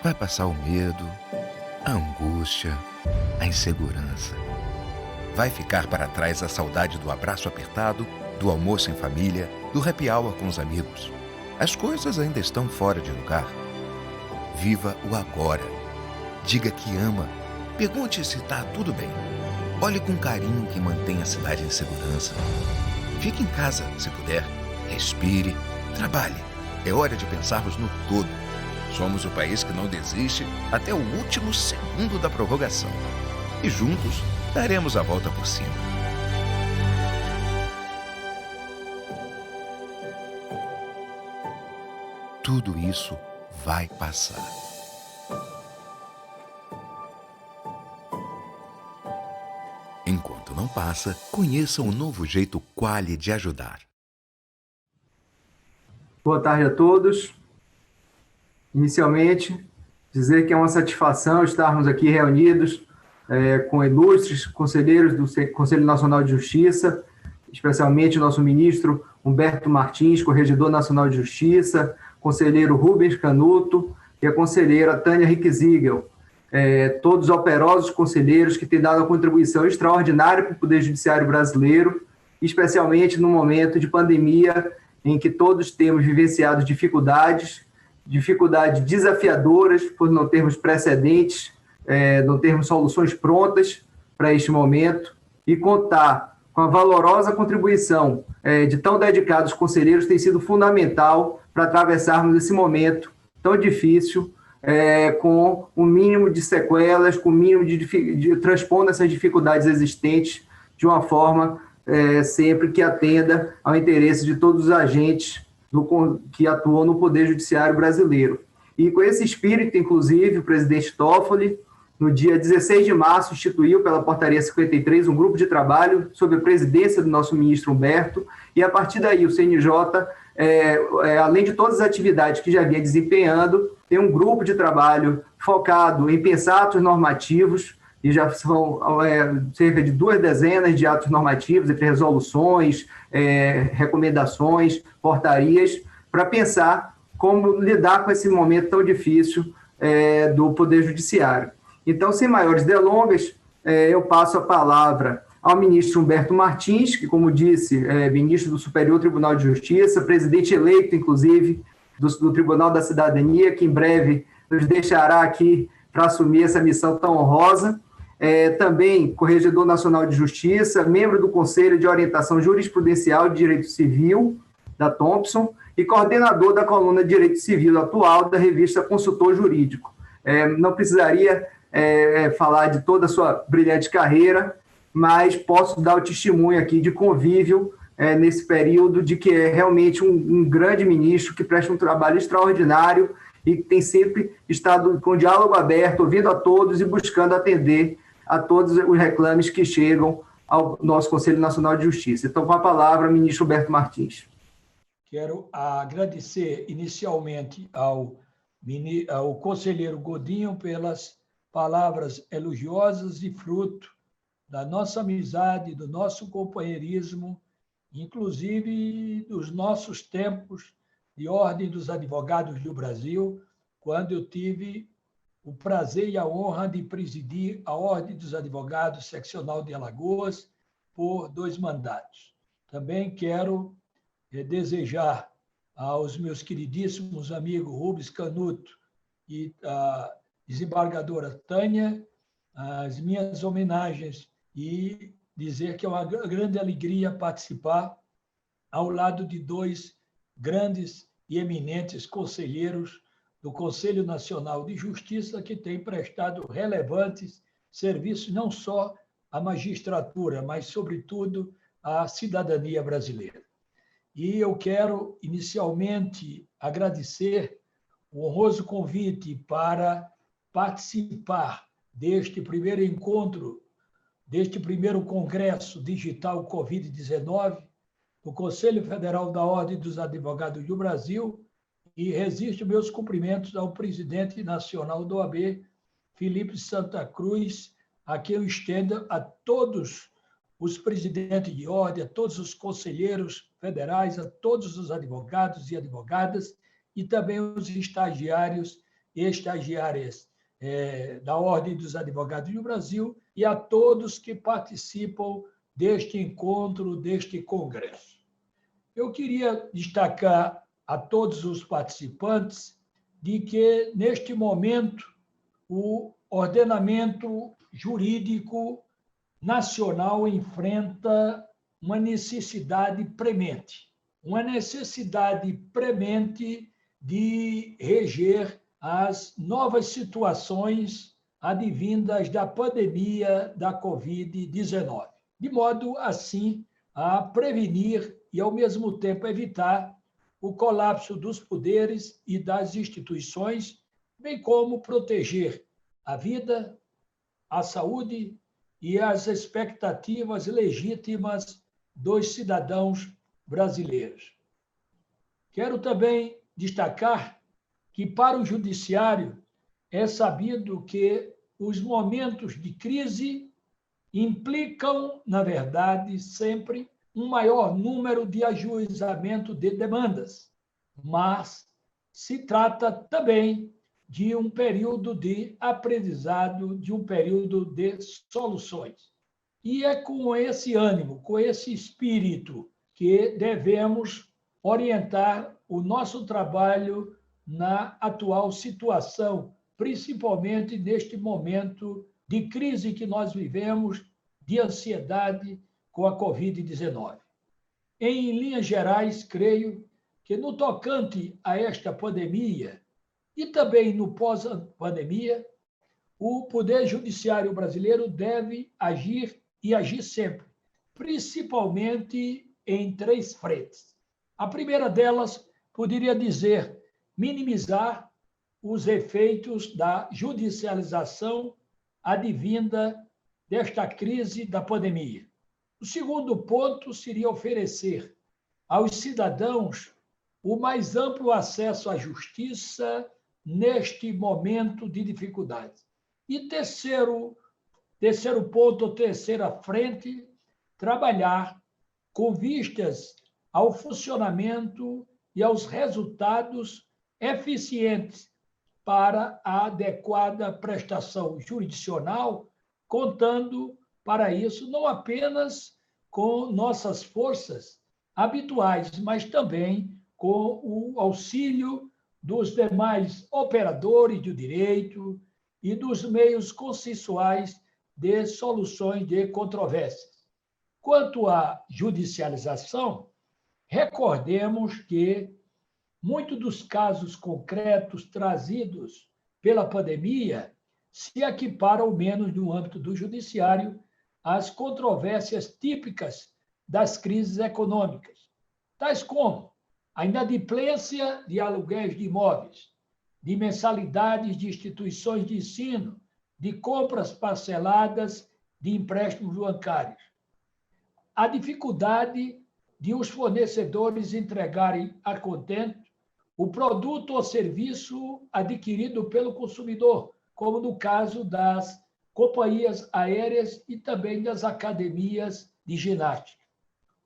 Vai passar o medo, a angústia, a insegurança. Vai ficar para trás a saudade do abraço apertado, do almoço em família, do happy hour com os amigos. As coisas ainda estão fora de lugar. Viva o agora. Diga que ama. Pergunte se está tudo bem. Olhe com carinho que mantém a cidade em segurança. Fique em casa, se puder. Respire, trabalhe. É hora de pensarmos no todo. Somos o país que não desiste até o último segundo da prorrogação. E juntos daremos a volta por cima. Tudo isso vai passar. Enquanto não passa, conheça o novo jeito Quali de ajudar. Boa tarde a todos. Inicialmente, dizer que é uma satisfação estarmos aqui reunidos com ilustres conselheiros do Conselho Nacional de Justiça, especialmente nosso ministro Humberto Martins, Corregedor Nacional de Justiça, conselheiro Rubens Canuto e a conselheira Tânia Riquezigel, todos operosos conselheiros que têm dado uma contribuição extraordinária para o Poder Judiciário brasileiro, especialmente no momento de pandemia em que todos temos vivenciado dificuldades desafiadoras por não termos precedentes, não termos soluções prontas para este momento, e contar com a valorosa contribuição de tão dedicados conselheiros tem sido fundamental para atravessarmos esse momento tão difícil, com o mínimo de sequelas, com o mínimo de transpondo essas dificuldades existentes de uma forma sempre que atenda ao interesse de todos os agentes que atuam no Poder Judiciário brasileiro. E com esse espírito, inclusive, o presidente Toffoli, no dia 16 de março, instituiu pela Portaria 53 um grupo de trabalho sob a presidência do nosso ministro Humberto, e a partir daí o CNJ, além de todas as atividades que já vinha desempenhando, tem um grupo de trabalho focado em pensar atos normativos, e já são cerca de 2 dezenas de atos normativos, entre resoluções, recomendações, portarias, para pensar como lidar com esse momento tão difícil do Poder Judiciário. Então, sem maiores delongas, eu passo a palavra ao ministro Humberto Martins, que, como disse, é ministro do Superior Tribunal de Justiça, presidente eleito, inclusive, do Tribunal da Cidadania, que em breve nos deixará aqui para assumir essa missão tão honrosa. Também Corregedor Nacional de Justiça, membro do Conselho de Orientação Jurisprudencial de Direito Civil, da Thompson, e coordenador da coluna de Direito Civil atual da revista Consultor Jurídico. Não precisaria falar de toda a sua brilhante carreira, mas posso dar o testemunho aqui de convívio nesse período de que é realmente um grande ministro que presta um trabalho extraordinário e tem sempre estado com diálogo aberto, ouvindo a todos e buscando atender a todos os reclames que chegam ao nosso Conselho Nacional de Justiça. Então, com a palavra, ministro Humberto Martins. Quero agradecer inicialmente ao conselheiro Godinho pelas palavras elogiosas e fruto da nossa amizade, do nosso companheirismo, inclusive dos nossos tempos de Ordem dos Advogados do Brasil, quando eu tive o prazer e a honra de presidir a Ordem dos Advogados Seccional de Alagoas por 2 mandatos. Também quero desejar aos meus queridíssimos amigos Rubens Canuto e a desembargadora Tânia as minhas homenagens e dizer que é uma grande alegria participar ao lado de 2 grandes e eminentes conselheiros do Conselho Nacional de Justiça que têm prestado relevantes serviços não só à magistratura, mas, sobretudo, à cidadania brasileira. E eu quero, inicialmente, agradecer o honroso convite para participar deste primeiro encontro, deste primeiro Congresso Digital Covid-19, do Conselho Federal da Ordem dos Advogados do Brasil, e registro meus cumprimentos ao presidente nacional da OAB, Felipe Santa Cruz, a quem eu estendo a todos os presidentes de ordem, a todos os conselheiros federais, a todos os advogados e advogadas, e também os estagiários e estagiárias da Ordem dos Advogados do Brasil e a todos que participam deste encontro, deste congresso. Eu queria destacar a todos os participantes de que, neste momento, o ordenamento jurídico nacional enfrenta uma necessidade premente de reger as novas situações advindas da pandemia da Covid-19, de modo, assim, a prevenir e, ao mesmo tempo, evitar o colapso dos poderes e das instituições, bem como proteger a vida, a saúde e as expectativas legítimas dos cidadãos brasileiros. Quero também destacar que, para o Judiciário, é sabido que os momentos de crise implicam, na verdade, sempre um maior número de ajuizamento de demandas, mas se trata também de um período de aprendizado, de um período de soluções. E é com esse ânimo, com esse espírito, que devemos orientar o nosso trabalho na atual situação, principalmente neste momento de crise que nós vivemos, de ansiedade com a Covid-19. Em linhas gerais, creio que, no tocante a esta pandemia e também no pós-pandemia, o Poder Judiciário brasileiro deve agir e agir sempre, principalmente em 3 frentes. A primeira delas, poderia dizer, minimizar os efeitos da judicialização advinda desta crise da pandemia. O segundo ponto seria oferecer aos cidadãos o mais amplo acesso à justiça neste momento de dificuldade. E terceiro ponto, terceira frente, trabalhar com vistas ao funcionamento e aos resultados eficientes para a adequada prestação jurisdicional, contando para isso não apenas com nossas forças habituais, mas também com o auxílio dos demais operadores do direito e dos meios consensuais de soluções de controvérsias. Quanto à judicialização, recordemos que muitos dos casos concretos trazidos pela pandemia se equiparam, ao menos no âmbito do judiciário, às controvérsias típicas das crises econômicas, tais como a inadimplência de aluguéis de imóveis, de mensalidades de instituições de ensino, de compras parceladas de empréstimos bancários, a dificuldade de os fornecedores entregarem a contento o produto ou serviço adquirido pelo consumidor, como no caso das companhias aéreas e também das academias de ginástica.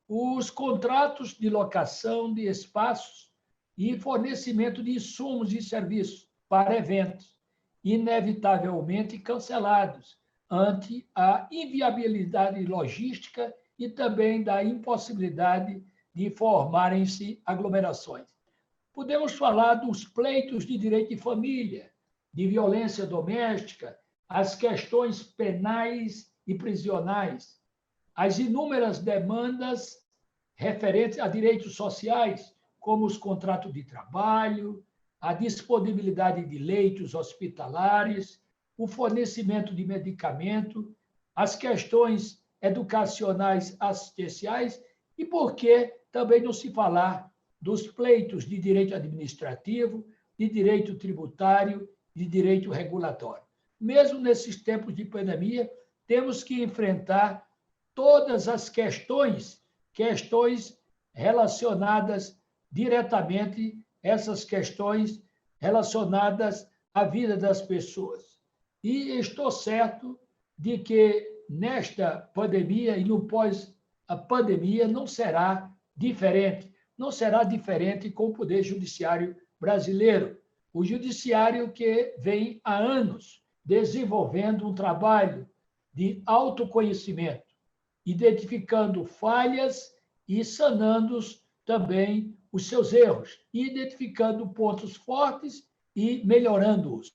Os contratos de locação de espaços e fornecimento de insumos e serviços para eventos, inevitavelmente cancelados, ante a inviabilidade logística e também da impossibilidade de formarem-se aglomerações. Podemos falar dos pleitos de direito de família, de violência doméstica, as questões penais e prisionais, as inúmeras demandas referentes a direitos sociais, como os contratos de trabalho, a disponibilidade de leitos hospitalares, o fornecimento de medicamento, as questões educacionais assistenciais e, por que também não se falar dos pleitos de direito administrativo, de direito tributário, de direito regulatório. Mesmo nesses tempos de pandemia, temos que enfrentar todas as questões relacionadas diretamente, essas questões relacionadas à vida das pessoas. E estou certo de que nesta pandemia e no pós-pandemia não será diferente com o Poder Judiciário brasileiro. O judiciário que vem há anos desenvolvendo um trabalho de autoconhecimento, identificando falhas e sanando também os seus erros, identificando pontos fortes e melhorando-os.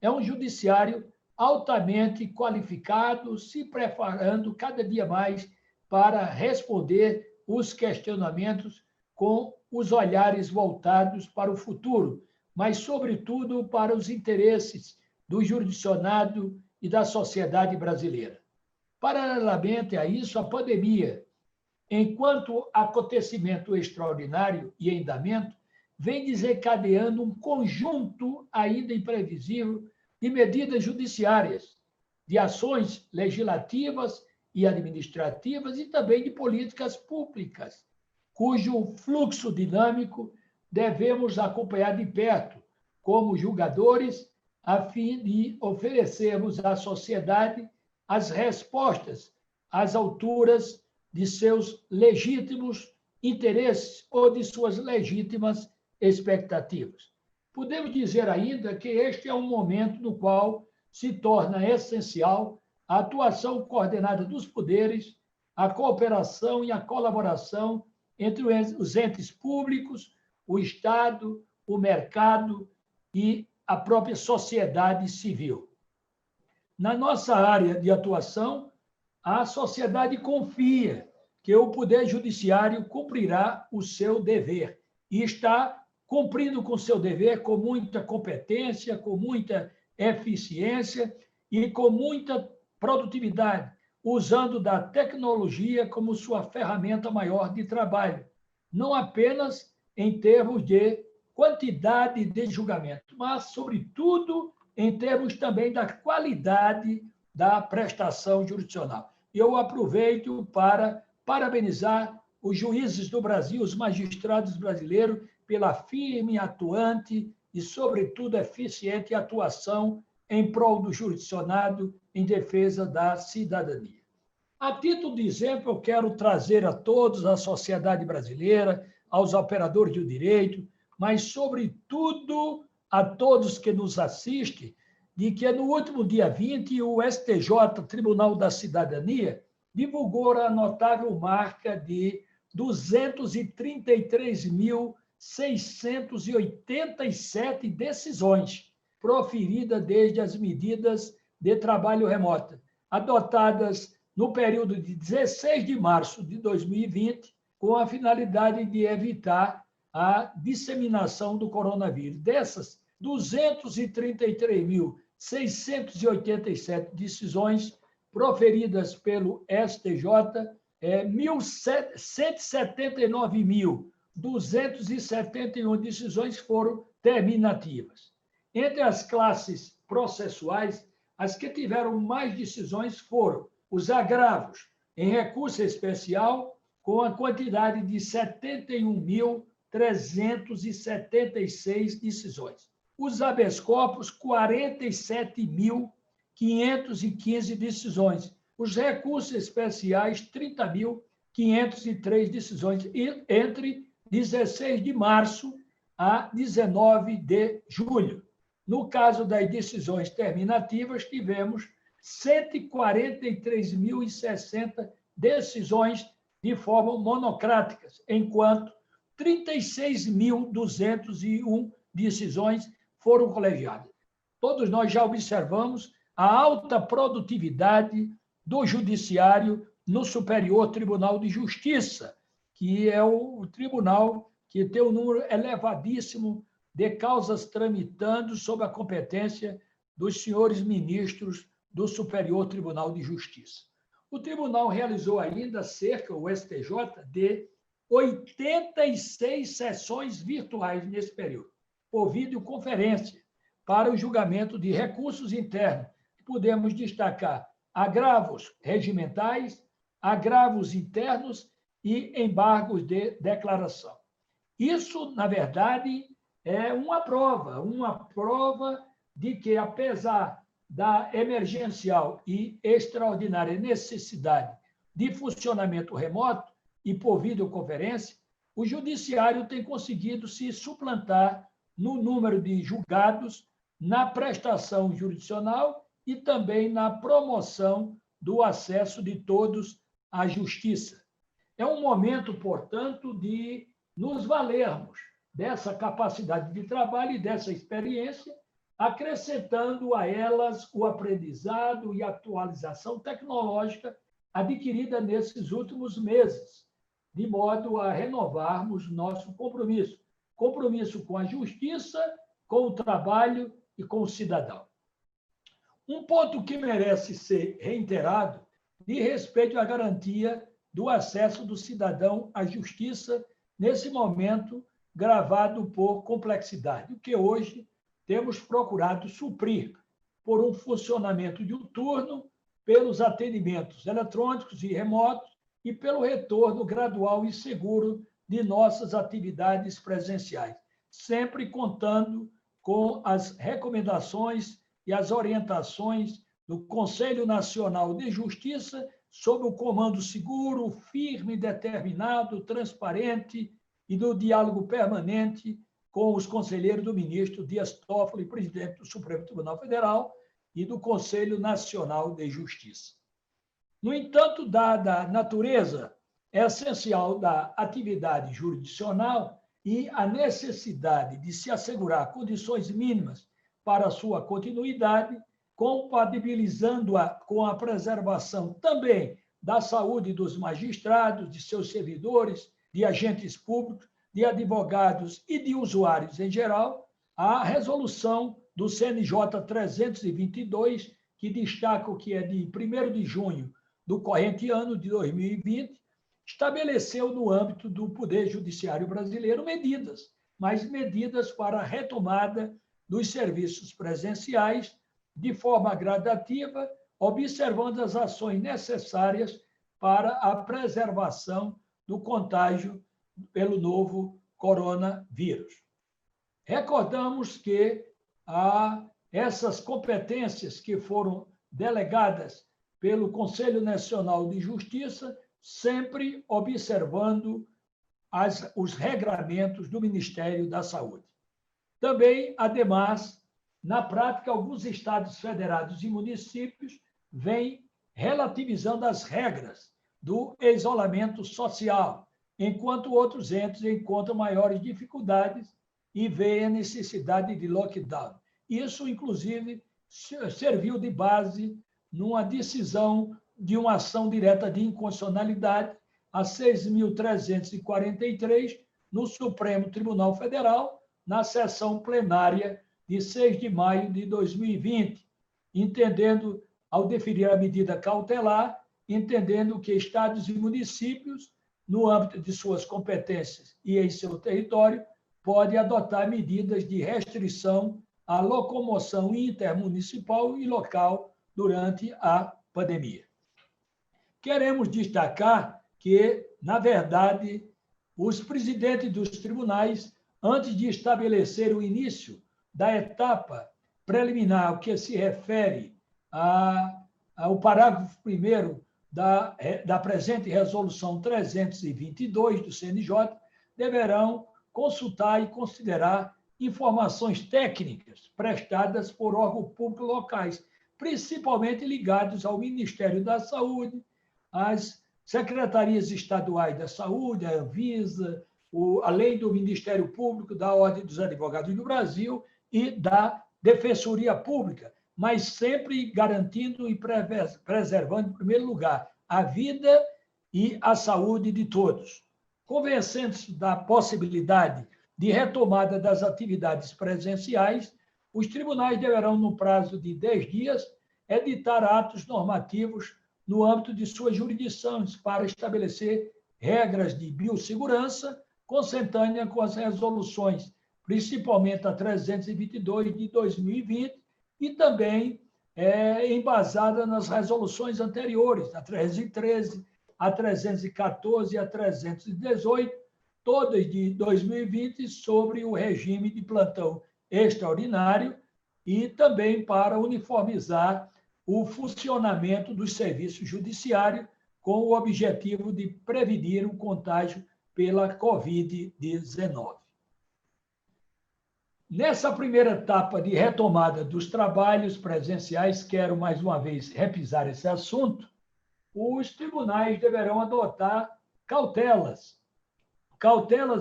É um judiciário altamente qualificado, se preparando cada dia mais para responder os questionamentos com os olhares voltados para o futuro, mas, sobretudo, para os interesses do jurisdicionado e da sociedade brasileira. Paralelamente a isso, a pandemia, enquanto acontecimento extraordinário e em andamento, vem desencadeando um conjunto ainda imprevisível de medidas judiciárias, de ações legislativas e administrativas e também de políticas públicas, cujo fluxo dinâmico devemos acompanhar de perto, como julgadores, a fim de oferecermos à sociedade as respostas às alturas de seus legítimos interesses ou de suas legítimas expectativas. Podemos dizer ainda que este é um momento no qual se torna essencial a atuação coordenada dos poderes, a cooperação e a colaboração entre os entes públicos, o Estado, o mercado e a própria sociedade civil. Na nossa área de atuação, a sociedade confia que o Poder Judiciário cumprirá o seu dever e está cumprindo com o seu dever com muita competência, com muita eficiência e com muita produtividade, usando da tecnologia como sua ferramenta maior de trabalho, não apenas em termos de quantidade de julgamento, mas, sobretudo, em termos também da qualidade da prestação jurisdicional. Eu aproveito para parabenizar os juízes do Brasil, os magistrados brasileiros, pela firme, atuante e, sobretudo, eficiente atuação em prol do jurisdicionado em defesa da cidadania. A título de exemplo, eu quero trazer a todos, a sociedade brasileira, aos operadores do direito, mas, sobretudo, a todos que nos assistem, de que no último dia 20, o STJ, Tribunal da Cidadania, divulgou a notável marca de 233.687 decisões proferidas desde as medidas de trabalho remoto, adotadas no período de 16 de março de 2020, com a finalidade de evitar a disseminação do coronavírus. Dessas 233.687 decisões proferidas pelo STJ, 179.271 decisões foram terminativas. Entre as classes processuais, as que tiveram mais decisões foram os agravos em recurso especial, com a quantidade de 71.376 decisões. Os habeas corpus, 47.515 decisões. Os recursos especiais, 30.503 decisões, entre 16 de março a 19 de julho. No caso das decisões terminativas, tivemos 143.060 decisões de forma monocrática, enquanto 36.201 decisões foram colegiadas. Todos nós já observamos a alta produtividade do Judiciário no Superior Tribunal de Justiça, que é o tribunal que tem um número elevadíssimo de causas tramitando sob a competência dos senhores ministros do Superior Tribunal de Justiça. O tribunal realizou ainda cerca, o STJ, de 86 sessões virtuais nesse período, por videoconferência, para o julgamento de recursos internos. Podemos destacar agravos regimentais, agravos internos e embargos de declaração. Isso, na verdade, é uma prova de que, apesar da emergencial e extraordinária necessidade de funcionamento remoto e por videoconferência, o judiciário tem conseguido se suplantar no número de julgados, na prestação jurisdicional e também na promoção do acesso de todos à justiça. É um momento, portanto, de nos valermos dessa capacidade de trabalho e dessa experiência, acrescentando a elas o aprendizado e atualização tecnológica adquirida nesses últimos meses, de modo a renovarmos nosso compromisso. Compromisso com a justiça, com o trabalho e com o cidadão. Um ponto que merece ser reiterado diz respeito à garantia do acesso do cidadão à justiça nesse momento gravado por complexidade, o que hoje temos procurado suprir por um funcionamento diuturno, pelos atendimentos eletrônicos e remotos e pelo retorno gradual e seguro de nossas atividades presenciais, sempre contando com as recomendações e as orientações do Conselho Nacional de Justiça, sob o comando seguro, firme, determinado, transparente e do diálogo permanente com os conselheiros do ministro Dias Toffoli, presidente do Supremo Tribunal Federal, e do Conselho Nacional de Justiça. No entanto, dada a natureza essencial da atividade jurisdicional e a necessidade de se assegurar condições mínimas para a sua continuidade, compatibilizando-a com a preservação também da saúde dos magistrados, de seus servidores, de agentes públicos, de advogados e de usuários em geral, a resolução do CNJ 322, que destaca o que é de 1º de junho do corrente ano de 2020, estabeleceu no âmbito do Poder Judiciário brasileiro medidas para a retomada dos serviços presenciais de forma gradativa, observando as ações necessárias para a preservação do contágio pelo novo coronavírus. Recordamos que essas competências que foram delegadas pelo Conselho Nacional de Justiça, sempre observando os regramentos do Ministério da Saúde. Também, ademais, na prática, alguns estados federados e municípios vêm relativizando as regras do isolamento social, enquanto outros entes encontram maiores dificuldades e veem a necessidade de lockdown. Isso, inclusive, serviu de base numa decisão de uma ação direta de inconstitucionalidade, a 6.343, no Supremo Tribunal Federal, na sessão plenária de 6 de maio de 2020, entendendo, ao deferir a medida cautelar, entendendo que estados e municípios, no âmbito de suas competências e em seu território, podem adotar medidas de restrição à locomoção intermunicipal e local durante a pandemia. Queremos destacar que, na verdade, os presidentes dos tribunais, antes de estabelecer o início da etapa preliminar, o que se refere ao parágrafo 1º da presente resolução 322 do CNJ, deverão consultar e considerar informações técnicas prestadas por órgãos públicos locais, principalmente ligados ao Ministério da Saúde, às secretarias estaduais da saúde, a Anvisa, além do Ministério Público, da Ordem dos Advogados do Brasil e da Defensoria Pública, mas sempre garantindo e preservando, em primeiro lugar, a vida e a saúde de todos. Convencendo-se da possibilidade de retomada das atividades presenciais, os tribunais deverão, no prazo de 10 dias, editar atos normativos no âmbito de suas jurisdições para estabelecer regras de biossegurança consentânea com as resoluções, principalmente a 322 de 2020 e também embasada nas resoluções anteriores, a 313, a 314 e a 318, todas de 2020, sobre o regime de plantão extraordinário e também para uniformizar o funcionamento dos serviços judiciários com o objetivo de prevenir o contágio pela Covid-19. Nessa primeira etapa de retomada dos trabalhos presenciais, quero mais uma vez repisar esse assunto, os tribunais deverão adotar cautelas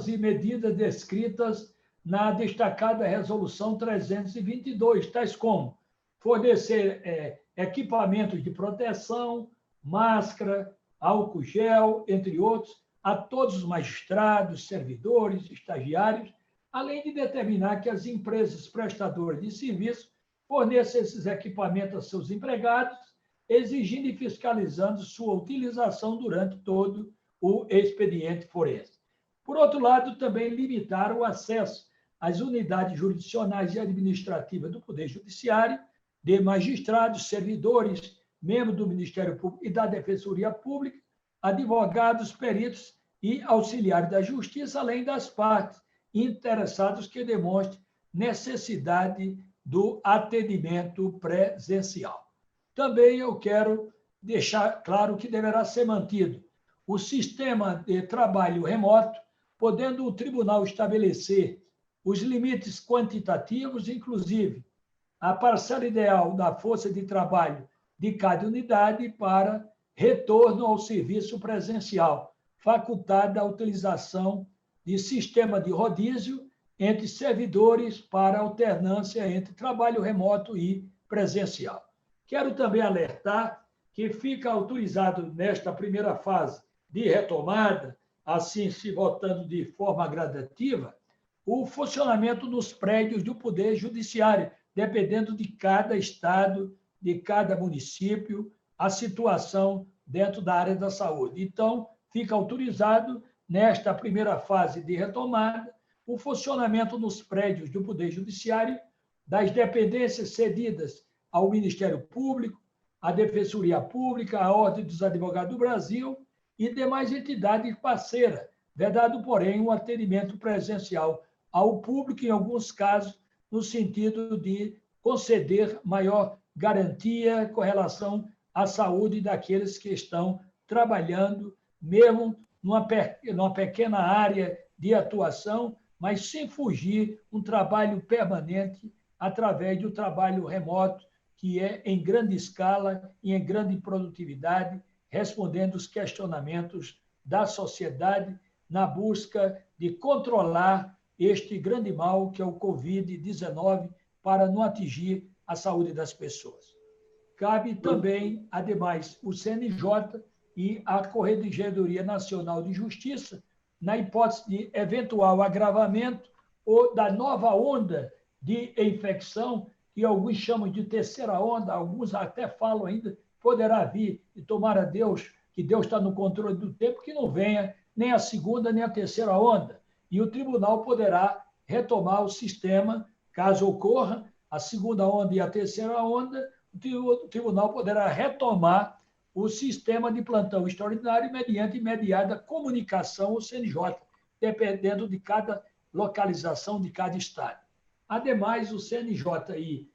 e medidas descritas na destacada Resolução 322, tais como fornecer equipamentos de proteção, máscara, álcool gel, entre outros, a todos os magistrados, servidores, estagiários, além de determinar que as empresas prestadoras de serviço forneçam esses equipamentos a seus empregados, exigindo e fiscalizando sua utilização durante todo o expediente forense. Por outro lado, também limitar o acesso às unidades jurisdicionais e administrativas do Poder Judiciário, de magistrados, servidores, membros do Ministério Público e da Defensoria Pública, advogados, peritos e auxiliares da Justiça, além das partes interessadas que demonstrem necessidade do atendimento presencial. Também eu quero deixar claro que deverá ser mantido o sistema de trabalho remoto, podendo o tribunal estabelecer os limites quantitativos, inclusive a parcela ideal da força de trabalho de cada unidade para retorno ao serviço presencial, facultada a utilização de sistema de rodízio entre servidores para alternância entre trabalho remoto e presencial. Quero também alertar que fica autorizado nesta primeira fase de retomada, assim se votando de forma gradativa, o funcionamento dos prédios do Poder Judiciário, dependendo de cada estado, de cada município, a situação dentro da área da saúde. Então, fica autorizado, nesta primeira fase de retomada, o funcionamento nos prédios do Poder Judiciário, das dependências cedidas ao Ministério Público, à Defensoria Pública, à Ordem dos Advogados do Brasil e demais entidades parceiras, vedado, porém, o atendimento presencial ao público, em alguns casos, no sentido de conceder maior garantia com relação à saúde daqueles que estão trabalhando, mesmo numa pequena área de atuação, mas sem fugir um trabalho permanente através do trabalho remoto, que é em grande escala e em grande produtividade, respondendo os questionamentos da sociedade na busca de controlar este grande mal que é o Covid-19 para não atingir a saúde das pessoas. Cabe também, ademais, o CNJ e a Corregedoria Nacional de Justiça, na hipótese de eventual agravamento ou da nova onda de infecção, que alguns chamam de terceira onda, alguns até falam ainda, poderá vir, e tomara Deus, que Deus está no controle do tempo, que não venha nem a segunda nem a terceira onda. E o tribunal poderá retomar o sistema, caso ocorra a segunda onda e a terceira onda, o tribunal poderá retomar o sistema de plantão extraordinário mediante imediata comunicação ao CNJ, dependendo de cada localização de cada estado. Ademais, o CNJ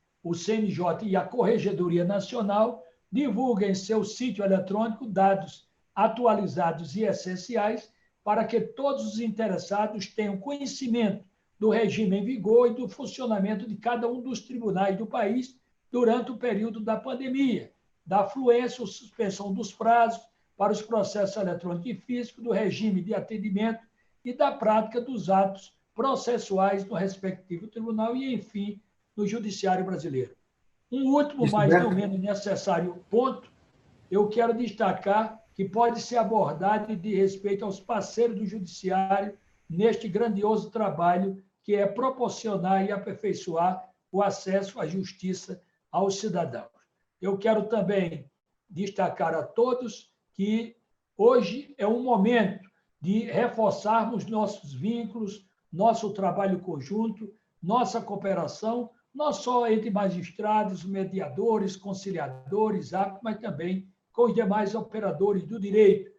e a Corregedoria Nacional divulguem em seu sítio eletrônico dados atualizados e essenciais para que todos os interessados tenham conhecimento do regime em vigor e do funcionamento de cada um dos tribunais do país durante o período da pandemia, da afluência ou suspensão dos prazos para os processos eletrônicos e físicos, do regime de atendimento e da prática dos atos processuais no respectivo tribunal e, enfim, no Judiciário brasileiro. Um último, mas não menos necessário ponto, eu quero destacar que pode ser abordado de respeito aos parceiros do Judiciário neste grandioso trabalho que é proporcionar e aperfeiçoar o acesso à justiça aos cidadãos. Eu quero também destacar a todos que hoje é um momento de reforçarmos nossos vínculos, nosso trabalho conjunto, nossa cooperação, não só entre magistrados, mediadores, conciliadores, mas também com os demais operadores do direito,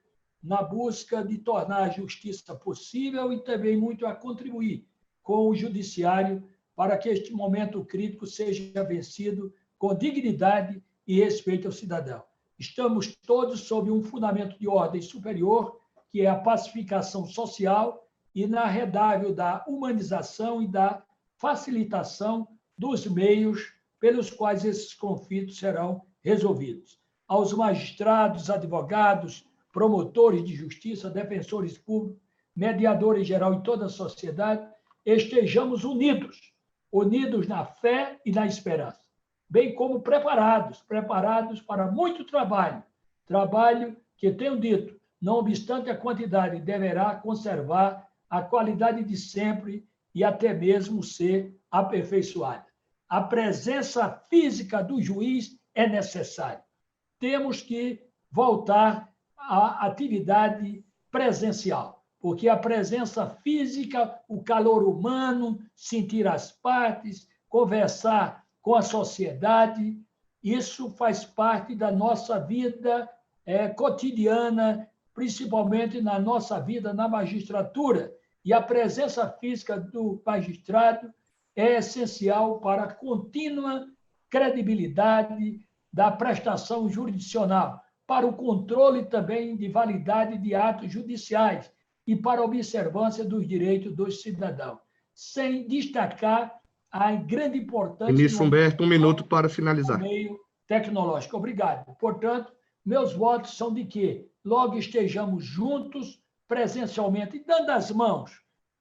na busca de tornar a justiça possível e também muito a contribuir com o judiciário para que este momento crítico seja vencido com dignidade e respeito ao cidadão. Estamos todos sob um fundamento de ordem superior, que é a pacificação social, e na redável da humanização e da facilitação dos meios pelos quais esses conflitos serão resolvidos. Aos magistrados, advogados, promotores de justiça, defensores públicos, mediadores geral e toda a sociedade, estejamos unidos na fé e na esperança, bem como preparados para muito trabalho que, tenho dito, não obstante a quantidade, deverá conservar a qualidade de sempre e até mesmo ser aperfeiçoada. A presença física do juiz é necessária. Temos que voltar à atividade presencial, porque a presença física, o calor humano, sentir as partes, conversar com a sociedade, isso faz parte da nossa vida cotidiana, principalmente na nossa vida na magistratura. E a presença física do magistrado é essencial para a contínua credibilidade da prestação jurisdicional, para o controle também de validade de atos judiciais e para a observância dos direitos dos cidadãos, sem destacar a grande importância... Ministro Humberto, 1 minuto para finalizar. ...do meio tecnológico. Obrigado. Portanto, meus votos são de que logo estejamos juntos, presencialmente, dando as mãos,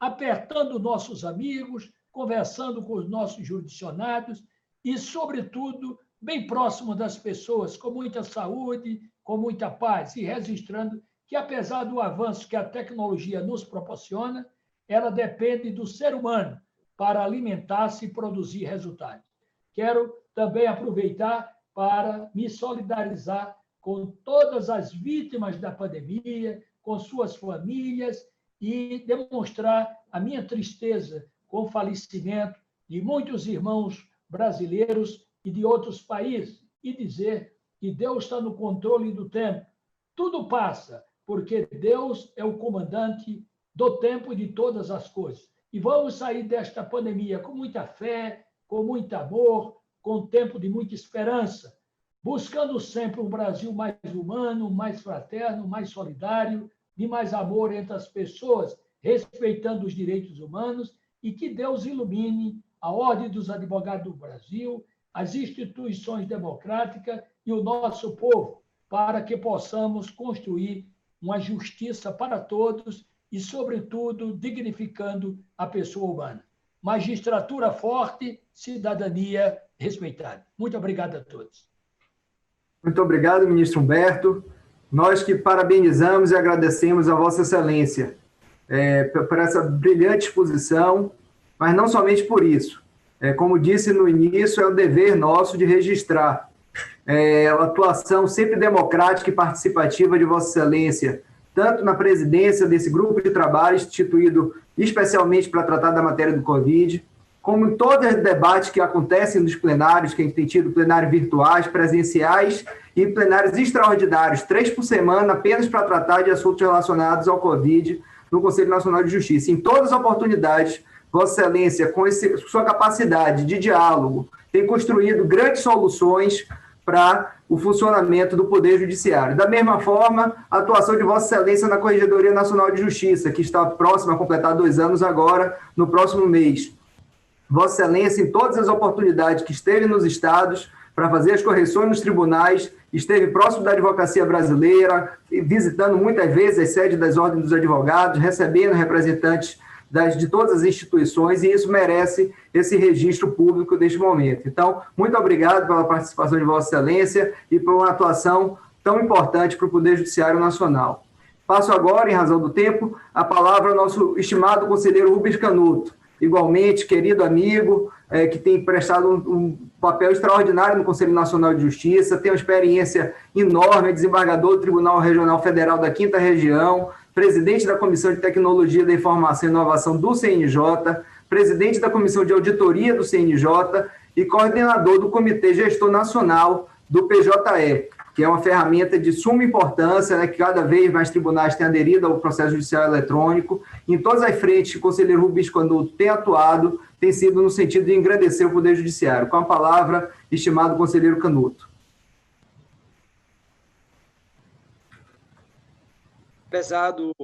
apertando nossos amigos, conversando com os nossos jurisdicionados e, sobretudo, bem próximo das pessoas, com muita saúde, com muita paz, e registrando que, apesar do avanço que a tecnologia nos proporciona, ela depende do ser humano para alimentar-se e produzir resultados. Quero também aproveitar para me solidarizar com todas as vítimas da pandemia, com suas famílias, e demonstrar a minha tristeza com o falecimento de muitos irmãos brasileiros e de outros países, e dizer que Deus está no controle do tempo. Tudo passa, porque Deus é o comandante do tempo e de todas as coisas. E vamos sair desta pandemia com muita fé, com muito amor, com um tempo de muita esperança, buscando sempre um Brasil mais humano, mais fraterno, mais solidário, de mais amor entre as pessoas, respeitando os direitos humanos, e que Deus ilumine a Ordem dos Advogados do Brasil, as instituições democráticas e o nosso povo, para que possamos construir uma justiça para todos e, sobretudo, dignificando a pessoa humana. Magistratura forte, cidadania respeitada. Muito obrigado a todos. Muito obrigado, ministro Humberto. Nós que parabenizamos e agradecemos a Vossa Excelência por essa brilhante exposição, mas não somente por isso. Como disse no início, é o dever nosso de registrar a atuação sempre democrática e participativa de Vossa Excelência, tanto na presidência desse grupo de trabalho instituído especialmente para tratar da matéria do Covid, como em todos os debates que acontecem nos plenários, que a gente tem tido plenários virtuais, presenciais e plenários extraordinários, 3 por semana, apenas para tratar de assuntos relacionados ao Covid no Conselho Nacional de Justiça. Em todas as oportunidades, Vossa Excelência, com sua capacidade de diálogo, tem construído grandes soluções para o funcionamento do Poder Judiciário. Da mesma forma, a atuação de Vossa Excelência na Corregedoria Nacional de Justiça, que está próxima a completar 2 anos agora, no próximo mês. Vossa Excelência, em todas as oportunidades que esteve nos estados para fazer as correções nos tribunais, esteve próximo da advocacia brasileira, visitando muitas vezes as sedes das ordens dos advogados, recebendo representantes de todas as instituições, e isso merece esse registro público neste momento. Então, muito obrigado pela participação de Vossa Excelência e por uma atuação tão importante para o Poder Judiciário Nacional. Passo agora, em razão do tempo, a palavra ao nosso estimado conselheiro Rubens Canuto, igualmente querido amigo, que tem prestado um papel extraordinário no Conselho Nacional de Justiça, tem uma experiência enorme, é desembargador do Tribunal Regional Federal da 5ª Região, presidente da Comissão de Tecnologia da Informação e Inovação do CNJ, presidente da Comissão de Auditoria do CNJ e coordenador do Comitê Gestor Nacional do PJE, que é uma ferramenta de suma importância, que cada vez mais tribunais têm aderido ao processo judicial eletrônico. Em todas as frentes que o conselheiro Rubens Canuto tem atuado, tem sido no sentido de engrandecer o Poder Judiciário. Com a palavra, estimado conselheiro Canuto. Prezado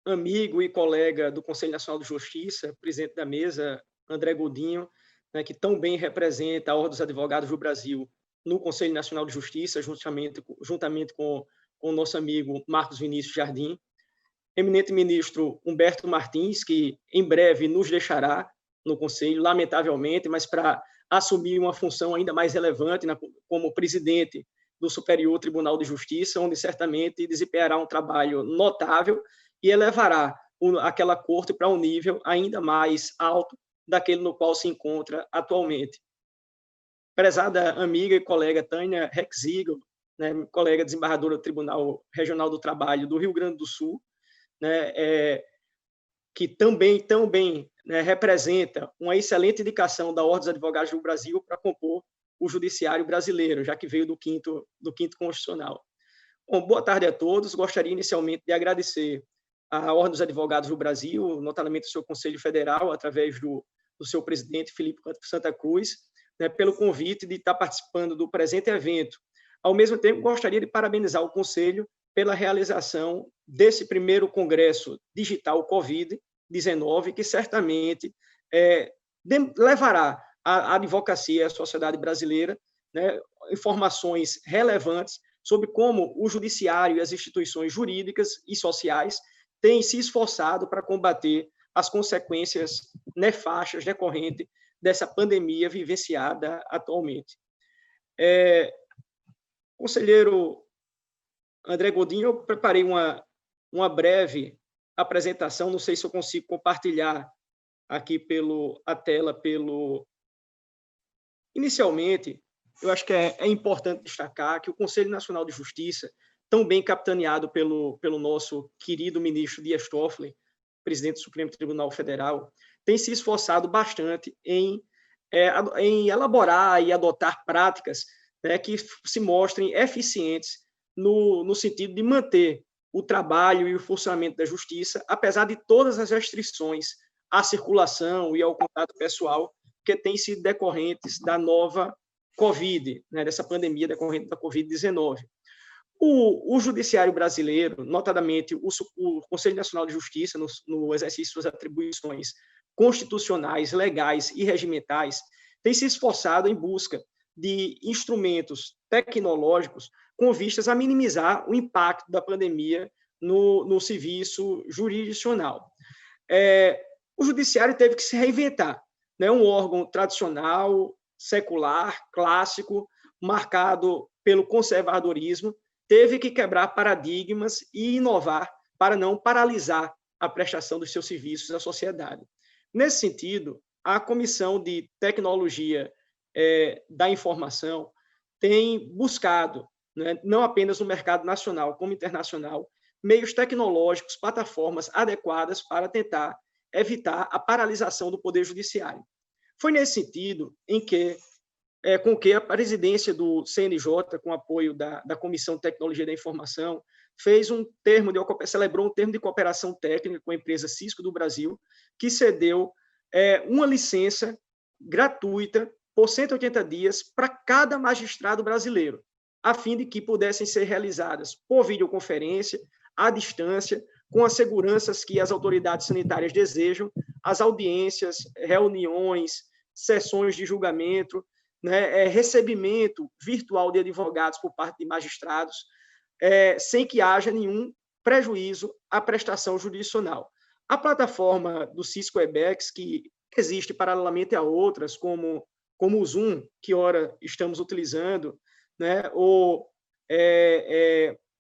amigo e colega do Conselho Nacional de Justiça, presidente da mesa, André Godinho, né, que tão bem representa a Ordem dos Advogados do Brasil no Conselho Nacional de Justiça, juntamente com o nosso amigo Marcos Vinícius Jardim, eminente ministro Humberto Martins, que em breve nos deixará no Conselho, lamentavelmente, mas para assumir uma função ainda mais relevante como presidente do Superior Tribunal de Justiça, onde certamente desempenhará um trabalho notável e elevará aquela corte para um nível ainda mais alto daquele no qual se encontra atualmente. Prezada amiga e colega Tânia Rexigel, né, colega desembargadora do Tribunal Regional do Trabalho do Rio Grande do Sul, né, que também né, representa uma excelente indicação da Ordem dos Advogados do Brasil para compor o judiciário brasileiro, já que veio do quinto Constitucional. Bom, boa tarde a todos. Gostaria inicialmente de agradecer à Ordem dos Advogados do Brasil, notadamente o seu Conselho Federal, através do seu presidente, Felipe Santa Cruz, né, pelo convite de estar participando do presente evento. Ao mesmo tempo, gostaria de parabenizar o Conselho pela realização desse primeiro Congresso Digital Covid-19, que certamente levará à advocacia e à sociedade brasileira, né, informações relevantes sobre como o judiciário e as instituições jurídicas e sociais têm se esforçado para combater as consequências nefastas decorrentes dessa pandemia vivenciada atualmente. Conselheiro André Godinho, eu preparei uma breve apresentação, não sei se eu consigo compartilhar aqui a tela. Inicialmente, eu acho que é importante destacar que o Conselho Nacional de Justiça, tão bem capitaneado pelo nosso querido ministro Dias Toffoli, presidente do Supremo Tribunal Federal, tem se esforçado bastante em elaborar e adotar práticas, né, que se mostrem eficientes no sentido de manter o trabalho e o funcionamento da justiça, apesar de todas as restrições à circulação e ao contato pessoal que têm sido decorrentes da nova Covid, né, dessa pandemia decorrente da Covid-19. O judiciário brasileiro, notadamente o Conselho Nacional de Justiça, no exercício de suas atribuições constitucionais, legais e regimentais, tem se esforçado em busca de instrumentos tecnológicos com vistas a minimizar o impacto da pandemia no serviço jurisdicional. O judiciário teve que se reinventar, né? Um órgão tradicional, secular, clássico, marcado pelo conservadorismo, teve que quebrar paradigmas e inovar para não paralisar a prestação dos seus serviços à sociedade. Nesse sentido, a Comissão de Tecnologia da Informação tem buscado, né, não apenas no mercado nacional como internacional, meios tecnológicos, plataformas adequadas para tentar evitar a paralisação do Poder Judiciário. Foi nesse sentido com que a presidência do CNJ, com apoio da Comissão de Tecnologia da Informação, celebrou um termo de cooperação técnica com a empresa Cisco do Brasil, que cedeu uma licença gratuita por 180 dias para cada magistrado brasileiro, a fim de que pudessem ser realizadas por videoconferência, à distância, com as seguranças que as autoridades sanitárias desejam, as audiências, reuniões, sessões de julgamento, né, recebimento virtual de advogados por parte de magistrados, sem que haja nenhum prejuízo à prestação jurisdicional. A plataforma do Cisco Webex, que existe paralelamente a outras, como o Zoom, que ora estamos utilizando, né, ou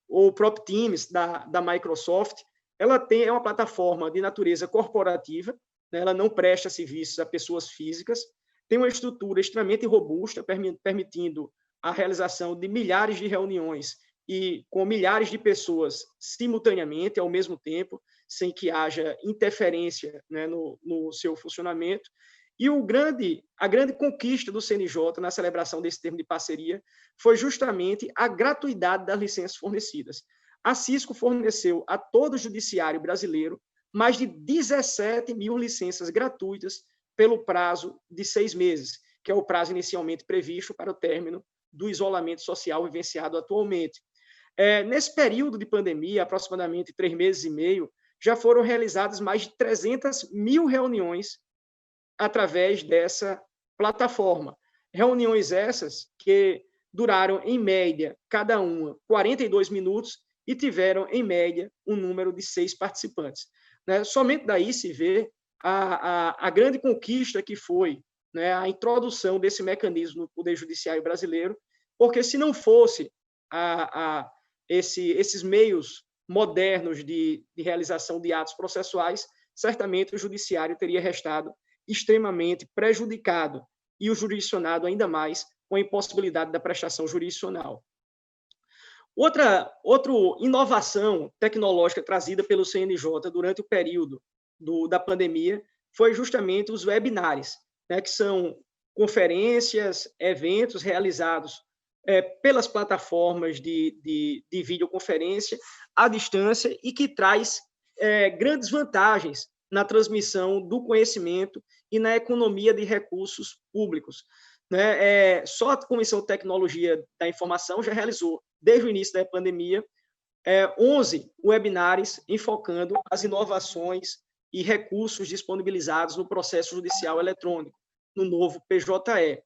o próprio Teams da Microsoft, ela é uma plataforma de natureza corporativa, né, ela não presta serviços a pessoas físicas, tem uma estrutura extremamente robusta, permitindo a realização de milhares de reuniões e com milhares de pessoas simultaneamente, ao mesmo tempo, sem que haja interferência, né, no seu funcionamento. E a grande conquista do CNJ na celebração desse termo de parceria foi justamente a gratuidade das licenças fornecidas. A Cisco forneceu a todo o judiciário brasileiro mais de 17 mil licenças gratuitas pelo prazo de 6 meses, que é o prazo inicialmente previsto para o término do isolamento social vivenciado atualmente. Nesse período de pandemia, aproximadamente 3 meses e meio, já foram realizadas mais de 300 mil reuniões através dessa plataforma. Reuniões essas que duraram, em média, cada uma 42 minutos e tiveram, em média, um número de 6 participantes. Né? Somente daí se vê a grande conquista que foi, né, a introdução desse mecanismo no Poder Judiciário brasileiro, porque se não fosse esses meios modernos de realização de atos processuais, certamente o Judiciário teria restado extremamente prejudicado e o jurisdicionado ainda mais com a impossibilidade da prestação jurisdicional. Outra inovação tecnológica trazida pelo CNJ durante o período da pandemia foi justamente os webinários, né, que são conferências, eventos realizados pelas plataformas de videoconferência à distância e que traz grandes vantagens na transmissão do conhecimento e na economia de recursos públicos. Né? Só a Comissão de Tecnologia da Informação já realizou, desde o início da pandemia, 11 webinários enfocando as inovações e recursos disponibilizados no processo judicial eletrônico, no novo PJE.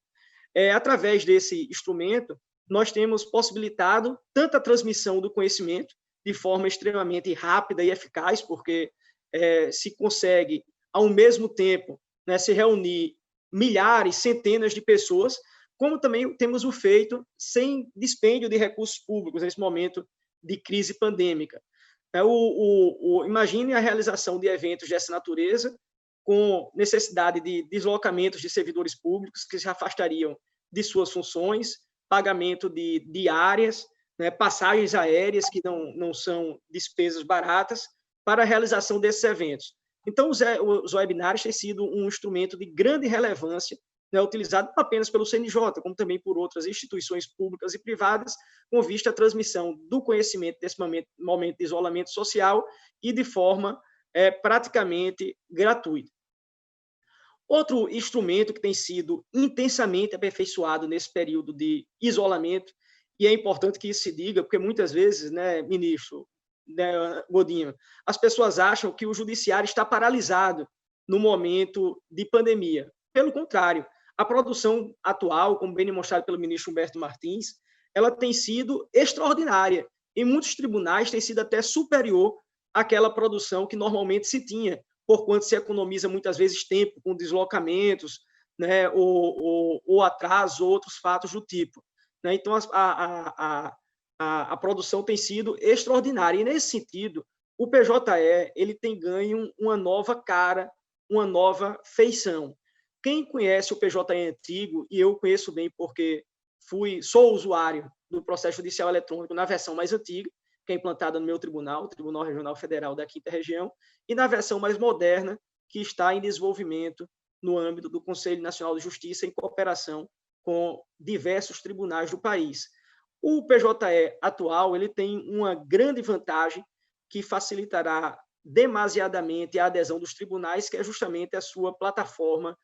Através desse instrumento, nós temos possibilitado tanto a transmissão do conhecimento de forma extremamente rápida e eficaz, porque se consegue, ao mesmo tempo, né, se reunir milhares, centenas de pessoas, como também temos o feito sem dispêndio de recursos públicos nesse momento de crise pandêmica. Imagine a realização de eventos dessa natureza com necessidade de deslocamentos de servidores públicos que se afastariam de suas funções, pagamento de diárias, né, passagens aéreas, que não são despesas baratas, para a realização desses eventos. Então, os webinários têm sido um instrumento de grande relevância, né, utilizado não apenas pelo CNJ, como também por outras instituições públicas e privadas, com vista à transmissão do conhecimento desse momento de isolamento social e de forma praticamente gratuita. Outro instrumento que tem sido intensamente aperfeiçoado nesse período de isolamento, e é importante que isso se diga, porque muitas vezes, né, ministro, né, Godinho, as pessoas acham que o judiciário está paralisado no momento de pandemia. Pelo contrário, a produção atual, como bem demonstrado pelo ministro Humberto Martins, ela tem sido extraordinária. Em muitos tribunais tem sido até superior àquela produção que normalmente se tinha, porquanto se economiza muitas vezes tempo com deslocamentos, né, ou atraso, ou outros fatos do tipo. Né? Então, a produção tem sido extraordinária. E, nesse sentido, o PJE ele tem ganho uma nova cara, uma nova feição. Quem conhece o PJE antigo, e eu conheço bem porque sou usuário do processo judicial eletrônico na versão mais antiga, que é implantada no meu tribunal, o Tribunal Regional Federal da 5ª Região, e na versão mais moderna, que está em desenvolvimento no âmbito do Conselho Nacional de Justiça, em cooperação com diversos tribunais do país. O PJE atual ele tem uma grande vantagem que facilitará demasiadamente a adesão dos tribunais, que é justamente a sua plataforma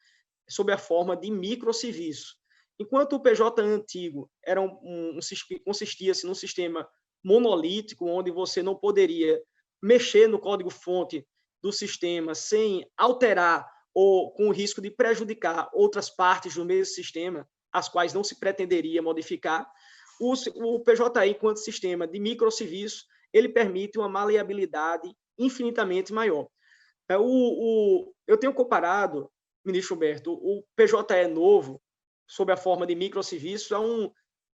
sob a forma de microserviços. Enquanto o PJ antigo consistia-se num sistema monolítico, onde você não poderia mexer no código-fonte do sistema sem alterar ou com o risco de prejudicar outras partes do mesmo sistema, as quais não se pretenderia modificar, o PJI, enquanto sistema de microserviços, ele permite uma maleabilidade infinitamente maior. Eu tenho comparado, ministro Humberto, o PJE novo, sob a forma de microserviços,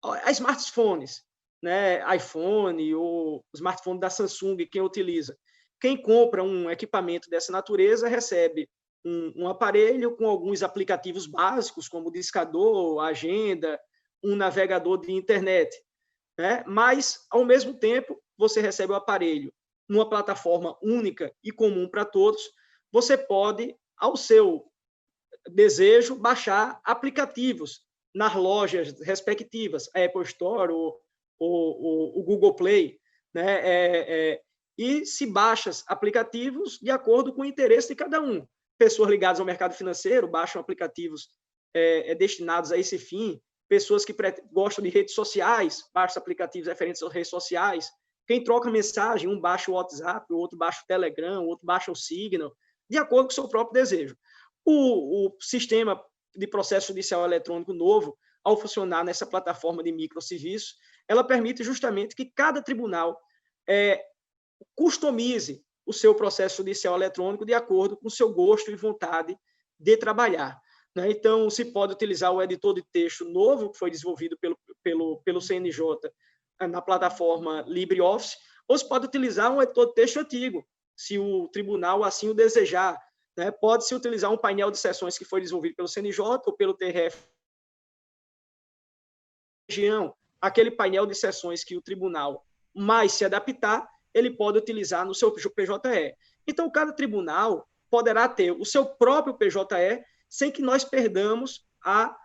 a smartphones, né? iPhone ou smartphone da Samsung, quem utiliza. Quem compra um equipamento dessa natureza recebe um aparelho com alguns aplicativos básicos, como discador, agenda, um navegador de internet, né? Mas, ao mesmo tempo, você recebe o aparelho numa plataforma única e comum para todos. Você pode, ao seu desejo, baixar aplicativos nas lojas respectivas, a Apple Store ou o Google Play, né? E se baixa aplicativos de acordo com o interesse de cada um. Pessoas ligadas ao mercado financeiro baixam aplicativos destinados a esse fim. Pessoas que gostam de redes sociais baixam aplicativos referentes às redes sociais. Quem troca mensagem, um baixa o WhatsApp, o outro baixa o Telegram, o outro baixa o Signal, de acordo com o seu próprio desejo. O sistema de processo judicial eletrônico novo, ao funcionar nessa plataforma de microserviços, ela permite justamente que cada tribunal customize o seu processo judicial eletrônico de acordo com o seu gosto e vontade de trabalhar. Né? Então, se pode utilizar o editor de texto novo, que foi desenvolvido pelo CNJ na plataforma LibreOffice, ou se pode utilizar um editor de texto antigo, se o tribunal assim o desejar. Né? Pode-se utilizar um painel de sessões que foi desenvolvido pelo CNJ ou pelo TRF região, aquele painel de sessões que o tribunal mais se adaptar, ele pode utilizar no seu PJE. Então, cada tribunal poderá ter o seu próprio PJE sem que nós perdamos a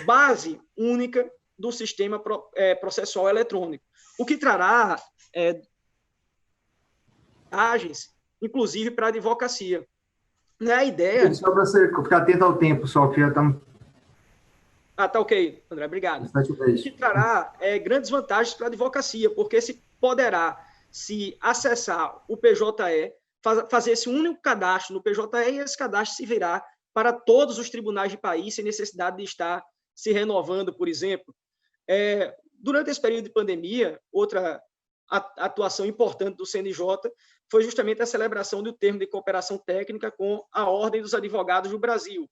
base única do sistema processual eletrônico, o que trará vantagens, inclusive para a advocacia. Não é a ideia... Só para você ficar atento ao tempo, só que já estamos... Tá ok, André, obrigado. Que trará grandes vantagens para a advocacia, porque se poderá se acessar o PJE, fazer esse único cadastro no PJE, e esse cadastro se virá para todos os tribunais de país, sem necessidade de estar se renovando, por exemplo. Durante esse período de pandemia, outra atuação importante do CNJ foi justamente a celebração do termo de cooperação técnica com a Ordem dos Advogados do Brasil.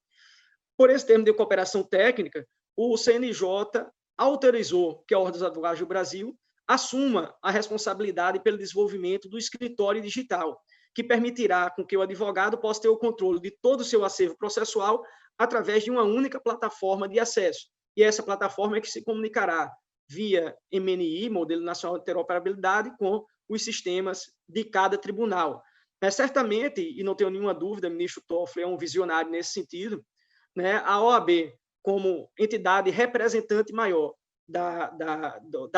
Por esse termo de cooperação técnica, o CNJ autorizou que a Ordem dos Advogados do Brasil assuma a responsabilidade pelo desenvolvimento do escritório digital, que permitirá com que o advogado possa ter o controle de todo o seu acervo processual através de uma única plataforma de acesso. E essa plataforma é que se comunicará via MNI, Modelo Nacional de Interoperabilidade, com os sistemas de cada tribunal. Certamente, e não tenho nenhuma dúvida, o ministro Toffoli é um visionário nesse sentido, né, a OAB, como entidade representante maior da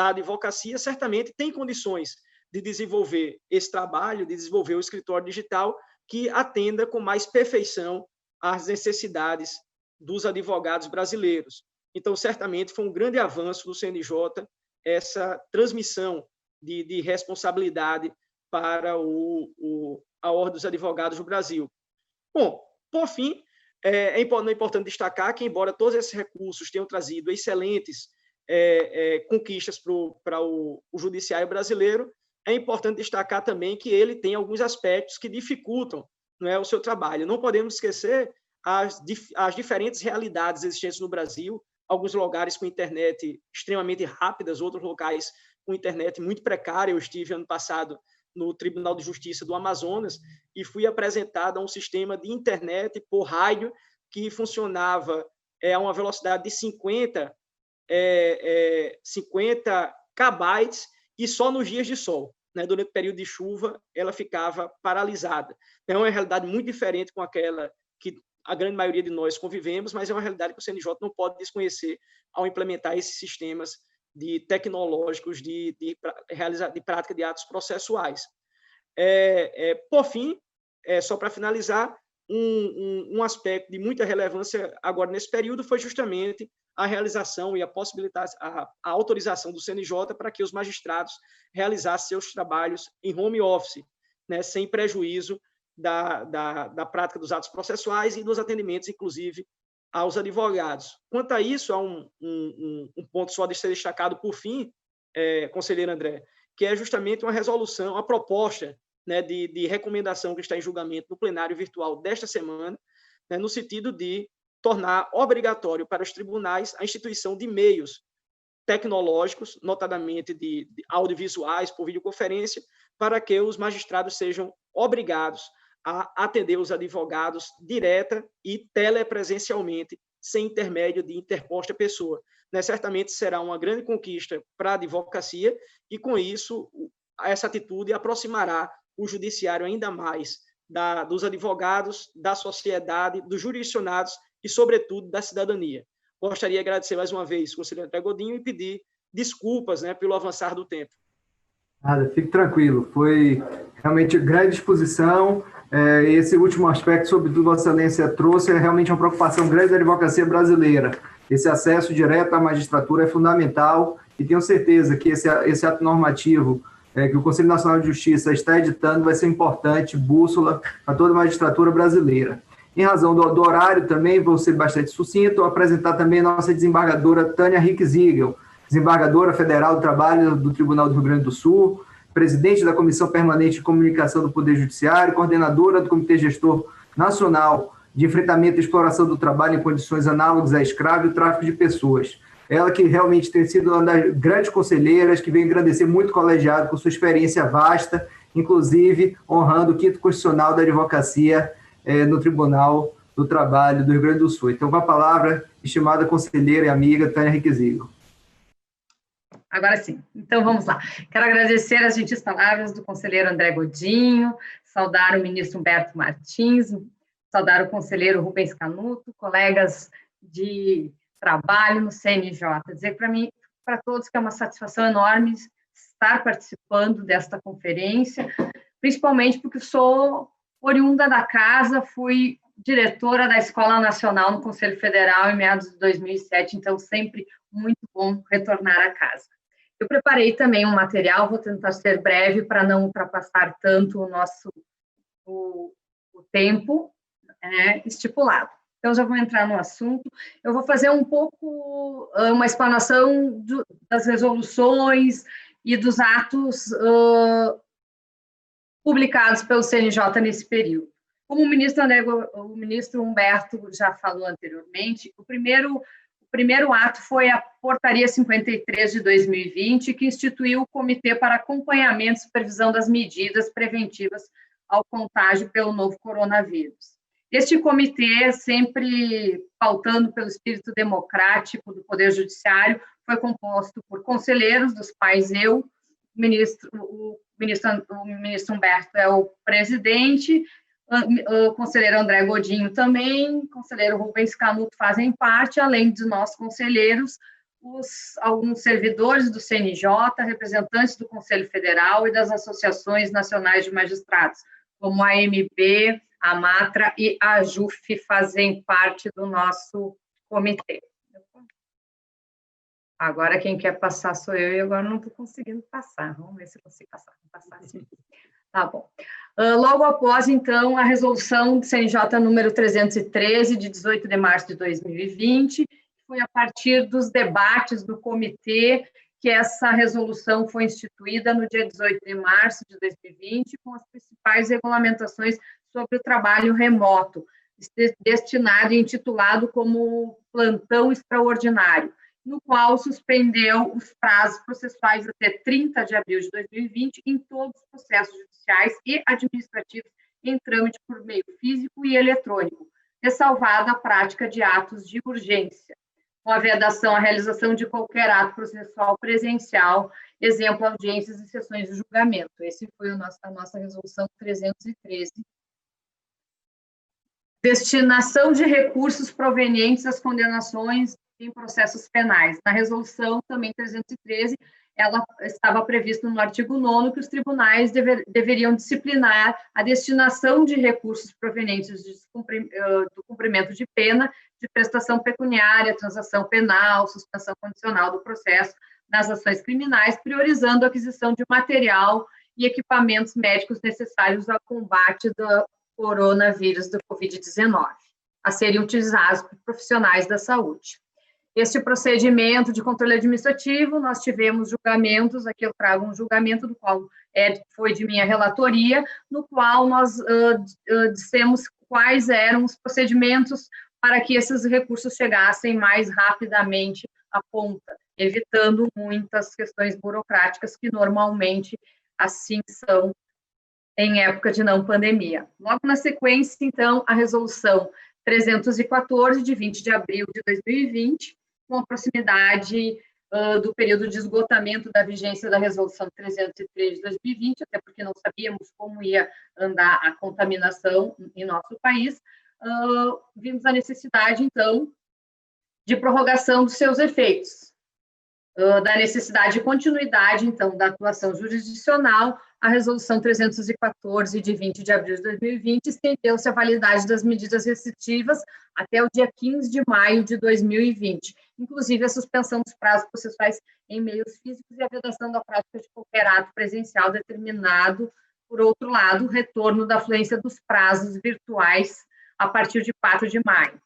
advocacia, certamente tem condições de desenvolver esse trabalho, de desenvolver o escritório digital que atenda com mais perfeição às necessidades dos advogados brasileiros. Então, certamente, foi um grande avanço do CNJ essa transmissão de responsabilidade para a Ordem dos Advogados do Brasil. Bom, por fim, é importante destacar que, embora todos esses recursos tenham trazido excelentes conquistas para o judiciário brasileiro, é importante destacar também que ele tem alguns aspectos que dificultam, não é, o seu trabalho. Não podemos esquecer as diferentes realidades existentes no Brasil, alguns lugares com internet extremamente rápidas, outros locais com internet muito precária. Eu estive ano passado no Tribunal de Justiça do Amazonas e fui apresentado a um sistema de internet por rádio que funcionava a uma velocidade de 50 kB e só nos dias de sol. Né? Durante o período de chuva, ela ficava paralisada. É uma realidade muito diferente com aquela que a grande maioria de nós convivemos, mas é uma realidade que o CNJ não pode desconhecer ao implementar esses sistemas tecnológicos de prática de atos processuais. Por fim, só para finalizar, um aspecto de muita relevância agora nesse período foi justamente a realização e a possibilidade, a autorização do CNJ para que os magistrados realizassem seus trabalhos em home office, né, sem prejuízo da prática dos atos processuais e dos atendimentos, inclusive, aos advogados. Quanto a isso, há um ponto só de ser destacado por fim, conselheiro André, que é justamente uma resolução, uma proposta, né, de recomendação que está em julgamento no plenário virtual desta semana, né, no sentido de tornar obrigatório para os tribunais a instituição de meios tecnológicos, notadamente de audiovisuais, por videoconferência, para que os magistrados sejam obrigados a atender os advogados direta e telepresencialmente, sem intermédio de interposta pessoa. Né? Certamente será uma grande conquista para a advocacia e, com isso, essa atitude aproximará o judiciário ainda mais dos advogados, da sociedade, dos jurisdicionados e, sobretudo, da cidadania. Gostaria de agradecer mais uma vez o conselheiro André Godinho e pedir desculpas, né, pelo avançar do tempo. Nada, fique tranquilo. Foi realmente grande exposição. Esse último aspecto, sobretudo, Vossa Excelência trouxe, é realmente uma preocupação grande da advocacia brasileira. Esse acesso direto à magistratura é fundamental e tenho certeza que esse ato normativo que o Conselho Nacional de Justiça está editando vai ser importante, bússola para toda a magistratura brasileira. Em razão do horário também, vou ser bastante sucinto, apresentar também a nossa desembargadora Tânia Hick-Ziegel, desembargadora federal do trabalho do Tribunal do Rio Grande do Sul, presidente da Comissão Permanente de Comunicação do Poder Judiciário, coordenadora do Comitê Gestor Nacional de Enfrentamento e Exploração do Trabalho em Condições Análogas à Escravo e o Tráfico de Pessoas. Ela que realmente tem sido uma das grandes conselheiras, que vem engrandecer muito o colegiado com sua experiência vasta, inclusive honrando o quinto constitucional da advocacia no Tribunal do Trabalho do Rio Grande do Sul. Então, com a palavra, estimada conselheira e amiga Tânia Hick-Ziegel. Agora sim. Então, vamos lá. Quero agradecer as gentis palavras do conselheiro André Godinho, saudar o ministro Humberto Martins, saudar o conselheiro Rubens Canuto, colegas de trabalho no CNJ. Dizer para mim, para todos, que é uma satisfação enorme estar participando desta conferência, principalmente porque sou oriunda da casa, fui diretora da Escola Nacional no Conselho Federal em meados de 2007, então sempre muito bom retornar à casa. Eu preparei também um material, vou tentar ser breve para não ultrapassar tanto o tempo estipulado. Então, já vou entrar no assunto. Eu vou fazer um pouco uma explanação das resoluções e dos atos publicados pelo CNJ nesse período. Como o ministro Humberto já falou anteriormente, o primeiro ato foi a Portaria 53 de 2020, que instituiu o Comitê para Acompanhamento e Supervisão das Medidas Preventivas ao Contágio pelo Novo Coronavírus. Este comitê, sempre pautando pelo espírito democrático do Poder Judiciário, foi composto por conselheiros, dos quais eu, o ministro Humberto é o presidente, o conselheiro André Godinho também, o conselheiro Rubens Canuto fazem parte, além de nós conselheiros, alguns servidores do CNJ, representantes do Conselho Federal e das associações nacionais de magistrados, como a AMB, a Matra e a JUF fazem parte do nosso comitê. Agora quem quer passar sou eu, e agora não estou conseguindo passar. Vamos ver se eu consigo passar. Vou passar assim. Tá bom. Logo após, então, a resolução do CNJ número 313, de 18 de março de 2020, foi a partir dos debates do comitê que essa resolução foi instituída no dia 18 de março de 2020, com as principais regulamentações sobre o trabalho remoto, destinado e intitulado como plantão extraordinário, no qual suspendeu os prazos processuais até 30 de abril de 2020 em todos os processos judiciais e administrativos em trâmite por meio físico e eletrônico, ressalvada a prática de atos de urgência, com a vedação à realização de qualquer ato processual presencial, exemplo, audiências e sessões de julgamento. Esse foi a nossa resolução 313. Destinação de recursos provenientes às condenações em processos penais. Na resolução também 313, ela estava prevista no artigo 9º que os tribunais deveriam disciplinar a destinação de recursos provenientes do cumprimento de pena, de prestação pecuniária, transação penal, suspensão condicional do processo nas ações criminais, priorizando a aquisição de material e equipamentos médicos necessários ao combate do coronavírus do Covid-19, a serem utilizados por profissionais da saúde. Este procedimento de controle administrativo, nós tivemos julgamentos, aqui eu trago um julgamento do qual foi de minha relatoria, no qual nós dissemos quais eram os procedimentos para que esses recursos chegassem mais rapidamente à ponta, evitando muitas questões burocráticas que normalmente assim são em época de não pandemia. Logo na sequência, então, a resolução 314, de 20 de abril de 2020, com a proximidade do período de esgotamento da vigência da resolução 303 de 2020, até porque não sabíamos como ia andar a contaminação em nosso país, vimos a necessidade, então, de prorrogação dos seus efeitos, da necessidade de continuidade, então, da atuação jurisdicional. A resolução 314, de 20 de abril de 2020, estendeu-se a validade das medidas restritivas até o dia 15 de maio de 2020, inclusive a suspensão dos prazos processuais em meios físicos e a vedação da prática de qualquer ato presencial determinado. Por outro lado, o retorno da fluência dos prazos virtuais a partir de 4 de maio.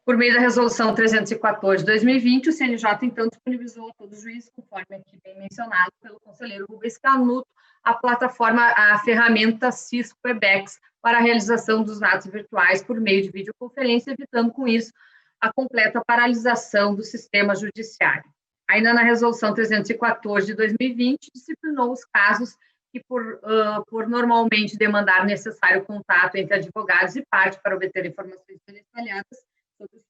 Por meio da Resolução 314 de 2020, o CNJ, então, disponibilizou a todos os juízes, conforme aqui bem mencionado pelo conselheiro Rubens Canuto, a plataforma, a ferramenta Cisco Webex para a realização dos atos virtuais por meio de videoconferência, evitando com isso a completa paralisação do sistema judiciário. Ainda na Resolução 314 de 2020, disciplinou os casos que, por normalmente demandar necessário contato entre advogados e parte para obter informações detalhadas sobre os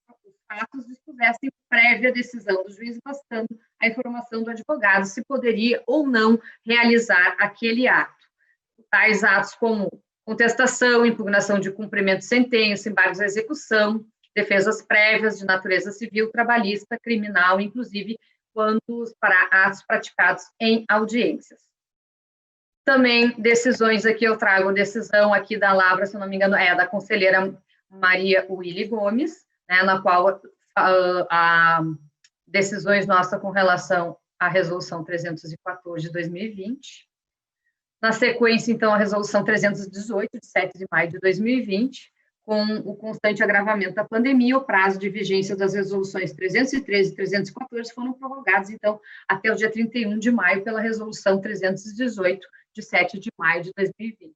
fatos, estivessem prévia decisão do juiz, bastando a informação do advogado se poderia ou não realizar aquele ato. Tais atos como contestação, impugnação de cumprimento de sentença, embargos à execução, defesas prévias de natureza civil, trabalhista, criminal, inclusive quando para atos praticados em audiências. Também decisões aqui, eu trago decisão aqui da Lavra, se não me engano, é da conselheira Maria Willy Gomes, né, na qual a decisões nossas com relação à Resolução 314 de 2020. Na sequência, então, a Resolução 318, de 7 de maio de 2020, com o constante agravamento da pandemia, o prazo de vigência das resoluções 313 e 314 foram prorrogados, então, até o dia 31 de maio, pela Resolução 318, de 7 de maio de 2020.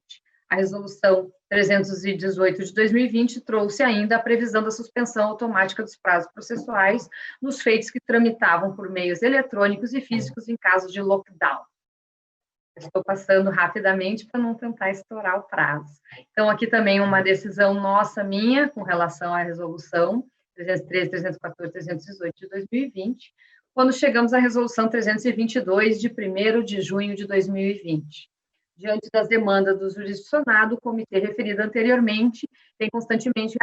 A Resolução 318 de 2020 trouxe ainda a previsão da suspensão automática dos prazos processuais nos feitos que tramitavam por meios eletrônicos e físicos em caso de lockdown. Estou passando rapidamente para não tentar estourar o prazo. Então, aqui também uma decisão nossa, minha, com relação à Resolução 313, 314, 318 de 2020, quando chegamos à Resolução 322, de 1º de junho de 2020. Diante das demandas do jurisdicionado, o comitê referido anteriormente tem constantemente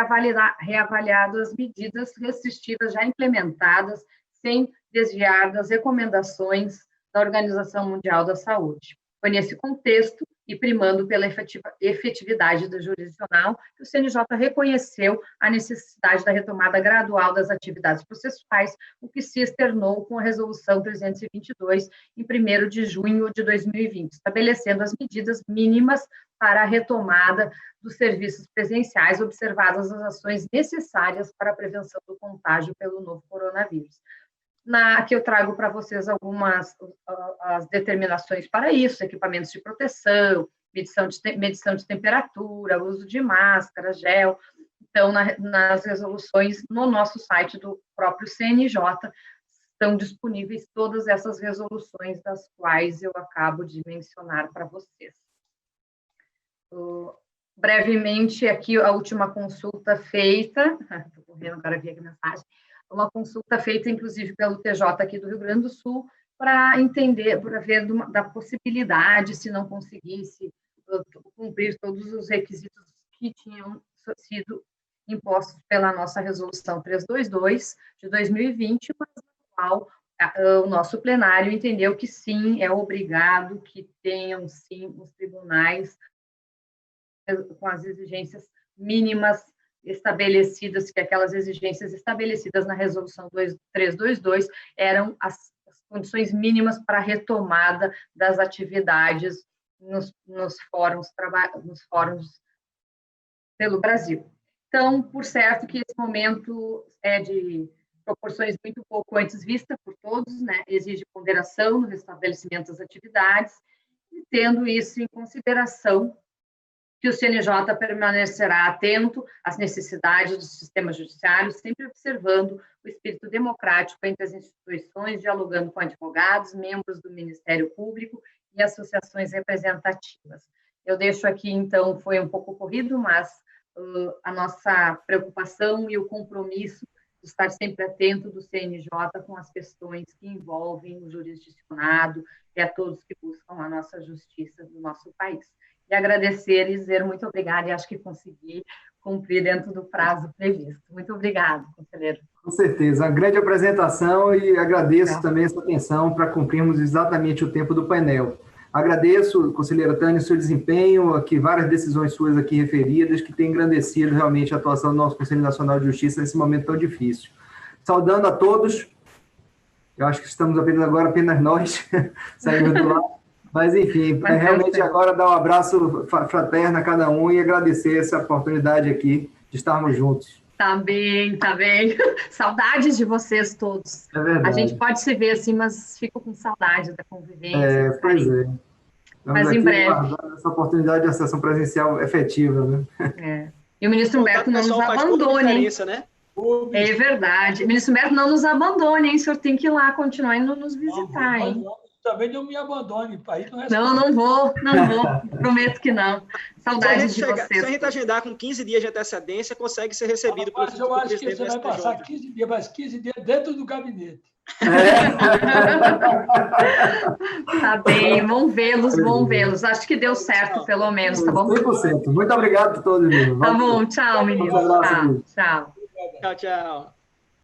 reavaliado as medidas restritivas já implementadas, sem desviar das recomendações da Organização Mundial da Saúde. Foi nesse contexto, e primando pela efetividade do jurisdicional, que o CNJ reconheceu a necessidade da retomada gradual das atividades processuais, o que se externou com a Resolução 322, em 1º de junho de 2020, estabelecendo as medidas mínimas para a retomada dos serviços presenciais, observadas as ações necessárias para a prevenção do contágio pelo novo coronavírus. Aqui eu trago para vocês algumas as determinações para isso: equipamentos de proteção, medição de temperatura, uso de máscara, gel. Então, nas resoluções, no nosso site do próprio CNJ, estão disponíveis todas essas resoluções, das quais eu acabo de mencionar para vocês. Brevemente, aqui a última consulta feita, estou correndo agora, vi aqui a mensagem, uma consulta feita, inclusive, pelo TJ aqui do Rio Grande do Sul, para entender, para ver da possibilidade, se não conseguisse cumprir todos os requisitos que tinham sido impostos pela nossa Resolução 322 de 2020, mas na qual o nosso plenário entendeu que sim, é obrigado que tenham, sim, os tribunais com as exigências mínimas estabelecidas, que aquelas exigências estabelecidas na Resolução 322 eram as condições mínimas para a retomada das atividades nos fóruns pelo Brasil. Então, por certo que esse momento é de proporções muito pouco antes vista por todos, né? Exige ponderação no restabelecimento das atividades, e tendo isso em consideração, que o CNJ permanecerá atento às necessidades do sistema judiciário, sempre observando o espírito democrático entre as instituições, dialogando com advogados, membros do Ministério Público e associações representativas. Eu deixo aqui, então, foi um pouco corrido, mas a nossa preocupação e o compromisso de estar sempre atento do CNJ com as questões que envolvem o jurisdicionado e a todos que buscam a nossa justiça do nosso país. E agradecer e dizer muito obrigada, e acho que consegui cumprir dentro do prazo previsto. Muito obrigada, conselheiro. Com certeza, uma grande apresentação, e agradeço também essa atenção para cumprirmos exatamente o tempo do painel. Agradeço, conselheira Tânia, o seu desempenho, aqui várias decisões suas aqui referidas, que têm engrandecido realmente a atuação do nosso Conselho Nacional de Justiça nesse momento tão difícil. Saudando a todos, eu acho que estamos apenas nós, saindo do lado. Mas, enfim, Mas realmente certo. agora dar um abraço fraterno a cada um e agradecer essa oportunidade aqui de estarmos juntos. Tá bem, tá bem. Saudades de vocês todos. É verdade. A gente pode se ver assim, mas fico com saudades da convivência. do Pois carinho. é. Estamos Mas em aqui breve. aguardando essa oportunidade de sessão presencial efetiva, né? E o ministro Humberto não nos abandone, hein? Né? É verdade. Ministro Humberto, não nos abandone, hein? O senhor tem que ir lá, continuar indo nos visitar, hein? Também não me abandone. Aí não, não vou. Prometo que não. Saudades de vocês. Se a gente agendar com 15 dias de antecedência, consegue ser recebido pelo eu acho que você vai passar 15 dias, mas 15 dias dentro do gabinete. Tá bem, vamos vê-los. Acho que deu certo, pelo menos, tá bom? 100%. Muito obrigado a todos. Tá bom, tchau, meninos. Tchau. Tchau, tchau.